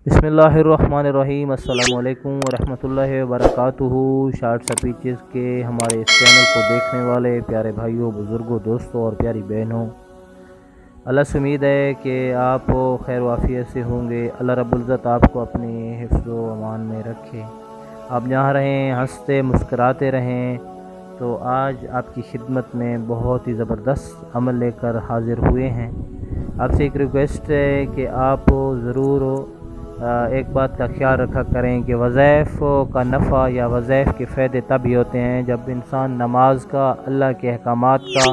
बिस्मिल्लाहिर्रहमानिर्रहीम। अस्सलामु अलैकुम वरहमतुल्लाहि वबरकातुहू। शार्ट्स स्पीचेस के हमारे इस चैनल को देखने वाले प्यारे भाइयों, बुज़ुर्गों, दोस्तों और प्यारी बहनों, अल्लाह से उम्मीद है कि आप खैर वाफियत से होंगे। अल्लाह रब्बुल इज़्ज़त आपको अपने हिफ्ज़ व अमान में रखे, आप जहाँ रहें हंसते मुस्कराते रहें। तो आज आपकी खिदमत में बहुत ही ज़बरदस्त अमल लेकर हाज़िर हुए हैं। आपसे एक रिक्वेस्ट है कि आप ज़रूर एक बात का ख्याल रखा करें कि वज़ाइफ का नफ़ा या वज़ाइफ के फ़ायदे तब ही होते हैं जब इंसान नमाज का, अल्लाह के अहकामात का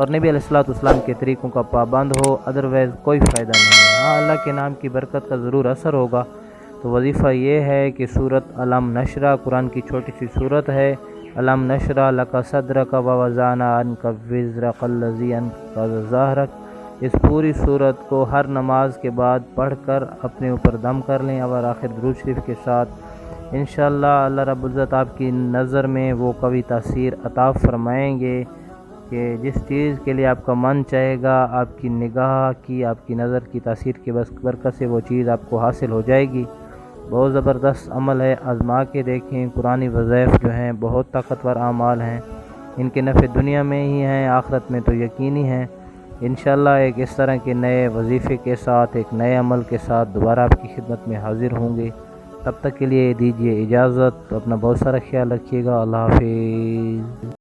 और नबी अलैहिस्सलाम के तरीक़ों का पाबंद हो। अदरवाइज़ कोई फ़ायदा नहीं है। हाँ, अल्लाह के नाम की बरकत का ज़रूर असर होगा। तो वजीफ़ा ये है कि सूरत अलम नशरा कुरान की छोटी सी सूरत है। अलम नशरा लका सदरक व वज़ाना अन्का विज़रक अल्लज़ी अन्का ज़हरक। इस पूरी सूरत को हर नमाज के बाद पढ़कर अपने ऊपर दम कर लें और आखिर दुरूद शरीफ के साथ इंशाअल्लाह अल्लाह रब्बुल इज़्ज़त आपकी नज़र में वो कवी तासीर अता फरमाएंगे कि जिस चीज़ के लिए आपका मन चाहेगा, आपकी निगाह की, आपकी नज़र की तासीर की बरकत से वो चीज़ आपको हासिल हो जाएगी। बहुत ज़बरदस्त अमल है, आज़मा के देखें। कुरानी वज़ाइफ जो हैं बहुत ताकतवर आमाल हैं, इनके नफ़े दुनिया में ही हैं, आखिरत में तो यकीनी हैं। इंशाअल्लाह एक इस तरह के नए वजीफ़े के साथ, एक नए अमल के साथ दोबारा आपकी खिदमत में हाज़िर होंगे। तब तक के लिए दीजिए इजाज़त। अपना बहुत सारा ख्याल रखिएगा। अल्लाह हाफ़िज़।